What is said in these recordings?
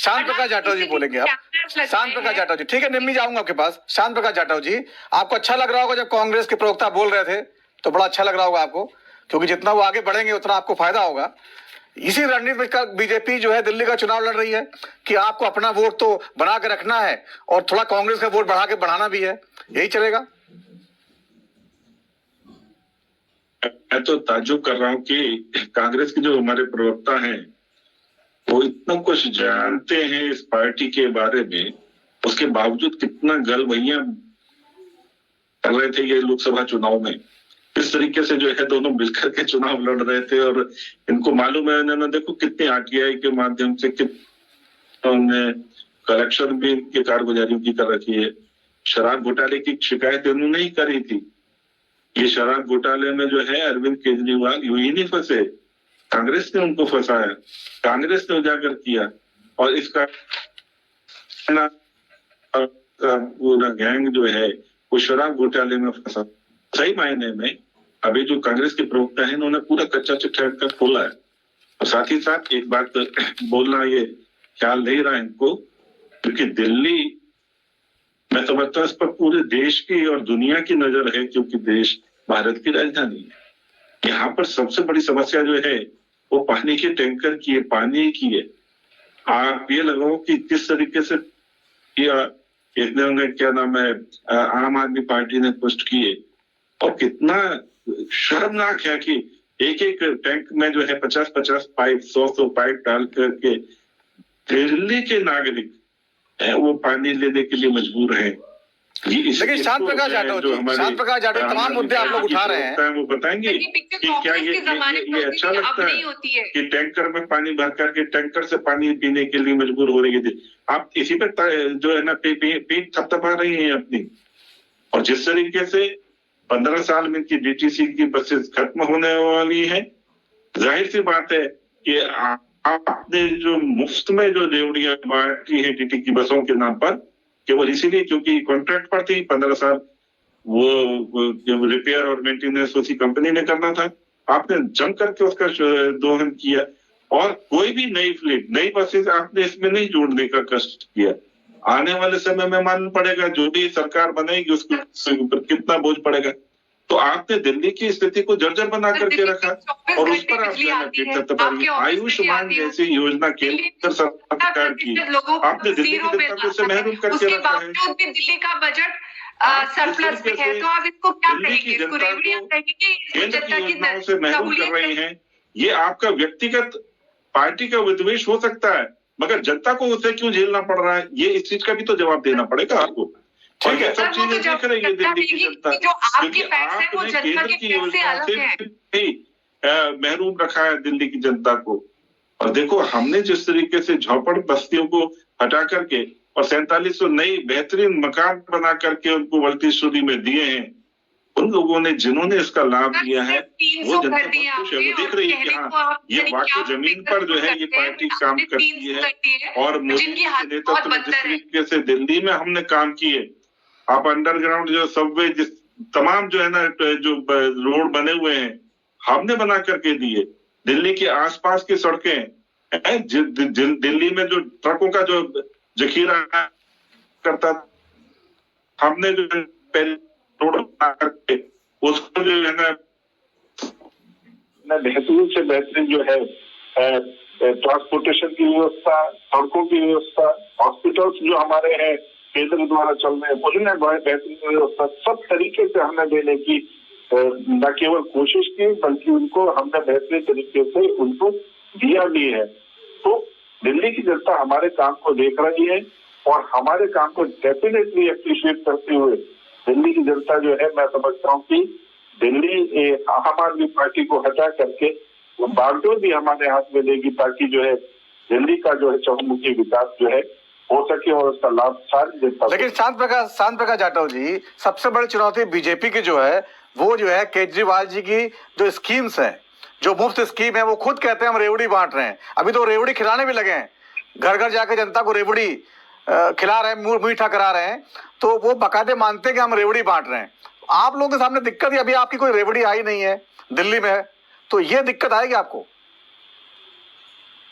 शांत प्रकाश जाटव जी बोलेंगे आप। शांत प्रकाश जाटव जी, ठीक है निम्मी, जाऊंगा आपके पास। शांत प्रकाश जाटव जी, आपको अच्छा लग रहा होगा जब कांग्रेस के प्रवक्ता बोल रहे थे, तो बड़ा अच्छा लग रहा होगा आपको, क्योंकि जितना वो आगे बढ़ेंगे उतना आपको फायदा होगा। इसी रणनीति का बीजेपी जो है दिल्ली का चुनाव लड़ रही है कि आपको अपना वोट तो बना के रखना है और थोड़ा कांग्रेस का वोट बढ़ा के बढ़ाना भी है, यही चलेगा। मैं तो ताज्जुब कर रहा हूँ कि कांग्रेस के जो हमारे प्रवक्ता हैं वो इतना कुछ जानते हैं इस पार्टी के बारे में, उसके बावजूद कितना गलबैया कर रहे थे ये लोकसभा चुनाव में। इस तरीके से जो है दोनों मिलकर के चुनाव लड़ रहे थे और इनको मालूम है, इन्होंने देखो कितने आरटीआई के माध्यम से कितने कलेक्शन भी इनकी कारगुजारियों की कर रखी है। शराब घोटाले की शिकायत इन्होंने ही करी थी। ये शराब घोटाले में जो है अरविंद केजरीवाल यूं ही नहीं फंसे, कांग्रेस ने उनको फंसाया, कांग्रेस ने उजागर किया और इसका पूरा गैंग जो है वो शराब घोटाले में फंसा। सही मायने में अभी जो कांग्रेस के प्रवक्ता है उन्होंने पूरा कच्चा चिट्ठा खोला है। और साथ ही साथ एक बात बोलना ये ख्याल नहीं रहा इनको, क्योंकि दिल्ली मैं समझता हूँ इस पर पूरे देश की और दुनिया की नजर है, क्योंकि देश भारत की राजधानी है। यहाँ पर सबसे बड़ी समस्या जो है वो पानी के टैंकर की है, पानी की है। आप ये लगाओ कि किस तरीके से इन्होंने क्या नाम है आम आदमी पार्टी ने पोस्ट किए और कितना शर्मनाक है कि एक एक टैंक में जो है 50-50 पाइप 100 पाइप डाल करके दिल्ली के नागरिक वो पानी लेने के लिए मजबूर है। लेकिन शांत प्रकाश जाटव जी, शांत प्रकाश जाटव तमाम मुद्दे आप लोग उठा रहे हैं, वो बताएंगे कि क्या ये अच्छा लगता है कि टैंकर में पानी भर करके टैंकर से पानी पीने के लिए मजबूर हो रही है। आप इसी पे जो है ना पीठ थपथपा रही हैं अपनी। और जिस तरीके से 15 साल में की डीटीसी की बसेस खत्म होने वाली है, जाहिर सी बात है कि आपने जो मुफ्त में जो रेवड़ियां बांटी है टीटी की बसों के नाम पर, केवल इसीलिए क्योंकि कॉन्ट्रैक्ट पर थी 15 साल, वो रिपेयर और मेंटेनेंस उसी कंपनी ने करना था। आपने जम करके उसका दोहन किया और कोई भी नई फ्लीट नई बसेस आपने इसमें नहीं जोड़ने का कष्ट किया। आने वाले समय में मालूम पड़ेगा जो भी सरकार बनेगी उसके ऊपर कितना बोझ पड़ेगा। तो आपने दिल्ली की स्थिति को जर्जर बना करके रखा और उस पर आप आयुष्मान जैसी योजना केंद्र सरकार की आपने दिल्ली की जनता को से महरूम करके रखा है। दिल्ली का बजट सरप्लस में है, तो आप इसको क्या कहेंगे? इसको रेवड़ियां कहेंगे कि जनता की योजनाओं से महरूम कर रहे हैं। ये आपका व्यक्तिगत पार्टी का विद्वेष हो सकता है, मगर जनता को उसे क्यों झेलना पड़ रहा है, ये इस चीज का भी तो जवाब देना पड़ेगा आपको। ठीक है, सब चीजें देख रही है दिल्ली की जनता, क्योंकि आपने केंद्र की योजना से भी महरूम रखा है दिल्ली की जनता को। और देखो हमने जिस तरीके से झोपड़ बस्तियों को हटा करके और 4700 नई बेहतरीन मकान बना करके उनको बढ़ती सूदी में दिए हैं, उन लोगों ने जिन्होंने इसका लाभ लिया है वो जनता बहुत खुश है। वो देख रही है कि हाँ ये वाकई जमीन पर जो है ये पार्टी काम करती है। और मोदी के नेतृत्व में जिस तरीके से दिल्ली में हमने काम किए, आप अंडरग्राउंड जो सबवे जिस तमाम जो है ना जो रोड बने हुए हैं हमने बना करके दिए। दिल्ली के आसपास की सड़कें दिल्ली में जो ट्रकों का जो जखीरा करता हमने जो पहले रोड बना करके उसको जो है ना बेहतरीन से बेहतरीन जो है ट्रांसपोर्टेशन की व्यवस्था, सड़कों की व्यवस्था, हॉस्पिटल्स जो हमारे हैं केंद्र द्वारा चल रहे हैं उन्होंने बेहतरीन व्यवस्था सब तरीके से हमने देने की न केवल कोशिश की बल्कि उनको हमने बेहतरीन तरीके से उनको दिया भी है। तो दिल्ली की जनता हमारे काम को देख रही है और हमारे काम को डेफिनेटली एप्रिशिएट करते हुए दिल्ली की जनता जो है मैं समझता हूँ कि दिल्ली आम आदमी पार्टी को हटा करके बागडोर भी हमारे हाथ में देगी ताकि जो है दिल्ली का जो है चहुमुखी विकास जो है हो सके और उसका लाभ सारी जनता। लेकिन शांत प्रकाश जाटव जी, सबसे बड़ी चुनौती बीजेपी की जो है वो जो है केजरीवाल जी की जो स्कीम्स है, जो मुफ्त स्कीम है, वो खुद कहते हैं हम रेवड़ी बांट रहे हैं। अभी तो रेवड़ी खिलाने भी लगे हैं, घर घर जाकर जनता को रेवड़ी खिला रहे हैं, मीठा करा रहे हैं, तो वो बाकायदे मानते हैं कि हम रेवड़ी बांट रहे हैं। आप लोगों के सामने दिक्कत है, अभी आपकी कोई रेवड़ी आई नहीं है दिल्ली में, तो ये दिक्कत आएगी आपको।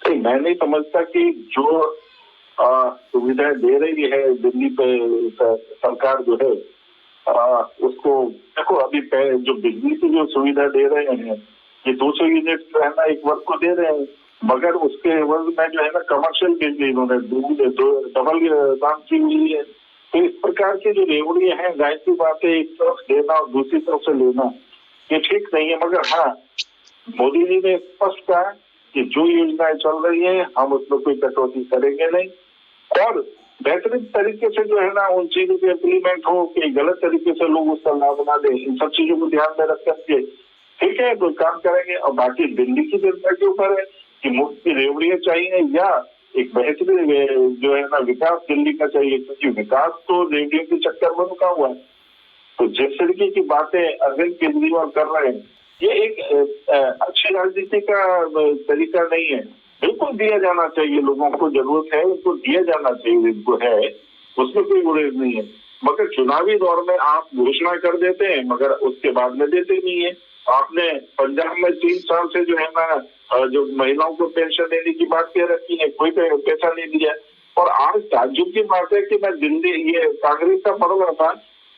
मैं नहीं समझता कि जो सुविधाएं दे रही है दिल्ली पे सरकार जो है उसको देखो। अभी जो बिजली की जो सुविधा दे रहे हैं ये 200 यूनिट जो है ना एक वर्ग को दे रहे हैं, मगर उसके वर्ग में जो है ना कमर्शियल बिजली इन्होंने डबल दाम की हुई है। तो इस प्रकार की जो रेवड़ियां हैं, जाहिर सी बात है, एक तरफ देना और दूसरी तरफ से लेना ये ठीक नहीं है। मगर हाँ, मोदी जी ने स्पष्ट कहा कि जो योजनाएं चल रही है हम उसमें कोई कटौती करेंगे नहीं, और बेहतरीन तरीके से जो है ना उन चीजों के इम्प्लीमेंट हो कि गलत तरीके से लोग उसका लाभ ना दें। इन सब चीजों को ध्यान में रख करके ठीक है कोई काम करेंगे। और बाकी दिल्ली की जनता के ऊपर है कि मुफ्त की रेवड़ियां चाहिए या एक बेहतरीन जो है ना विकास दिल्ली का चाहिए, क्योंकि विकास तो रेवड़ियों के चक्कर में रुका हुआ है। तो जिस तरीके की बातें अरविंद केजरीवाल कर रहे हैं ये एक अच्छी राजनीति का तरीका नहीं है। बिल्कुल दिया जाना चाहिए, लोगों को जरूरत है उनको दिया जाना चाहिए, जिनको है उसमें कोई गुरेज नहीं है। मगर चुनावी दौर में आप घोषणा कर देते हैं मगर उसके बाद में देते नहीं है। आपने पंजाब में 3 साल से जो है ना जो महिलाओं को पेंशन देने की बात कह रखी है, कोई पैसा नहीं दिया। और आज ताज्जुब की बात है कि मैं दिल्ली ये कांग्रेस का पढ़ रहा था,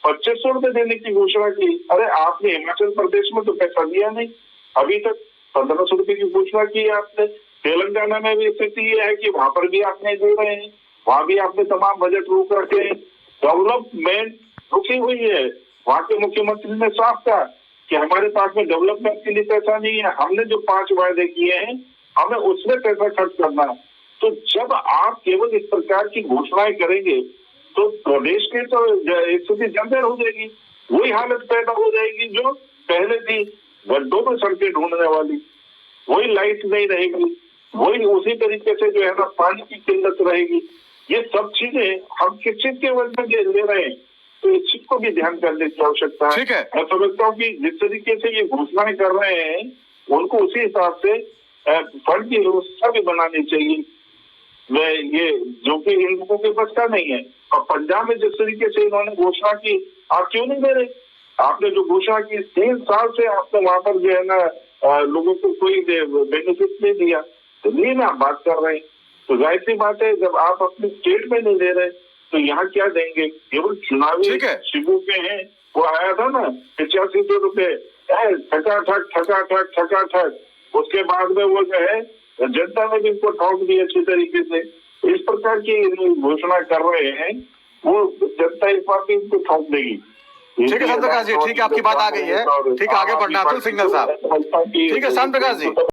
2500 रुपए देने की घोषणा की। अरे आपने हिमाचल प्रदेश में तो पैसा दिया नहीं अभी तक, 1500 रुपए की घोषणा की आपने। तेलंगाना में भी स्थिति ये है कि वहां पर भी आप नहीं दे रहे हैं, वहां भी आपने तमाम बजट रोक रखे हैं, डेवलपमेंट रुकी हुई है। वहां के मुख्यमंत्री ने साफ कहा कि हमारे पास में डेवलपमेंट के लिए पैसा नहीं है, हमने जो 5 वायदे किए हैं हमें उसमें पैसा खर्च करना है। तो जब आप केवल इस प्रकार की घोषणाएं करेंगे तो प्रदेश की तो स्थिति जर्जर हो जाएगी, वही हालत पैदा हो जाएगी जो पहले थी, गड्ढों में सड़कें ढूंढने वाली, वही लाइट नहीं रहेगी, वही उसी तरीके से जो है ना पानी की किल्लत रहेगी। ये सब चीजें हम किस चीज के वजह से ले रहे हैं, तो इस चीज को भी ध्यान करने की आवश्यकता है। मैं समझता हूँ कि जिस तरीके से ये घोषणाएं कर रहे हैं उनको उसी हिसाब से फंड की व्यवस्था भी बनानी चाहिए, ये जो कि इन लोगों के बस का नहीं है। और पंजाब में जिस तरीके से इन्होंने घोषणा की, आप क्यों नहीं दे रहे? आपने जो घोषणा की 3 साल से आपने वहां पर जो है ना लोगों को कोई बेनिफिट नहीं दिया, तो नहीं ना बात कर रहे हैं। तो जाहिर सी बात है जब आप अपने स्टेट में नहीं दे रहे तो यहाँ क्या देंगे? केवल चुनावी शिविर के हैं, वो आया था ना 85 रुपए ठका उसके बाद में वो जो है जनता ने भी इनको ठोक दी अच्छी तरीके से। इस प्रकार की घोषणा कर रहे हैं, वो जनता इस बार भी इनको ठोक देगी। ठीक है शांत प्रकाश जी, ठीक है आपकी बात आ गई है, ठीक है आगे बढ़ना। अतुल सिंघल साहब, ठीक है शांत प्रकाश जी।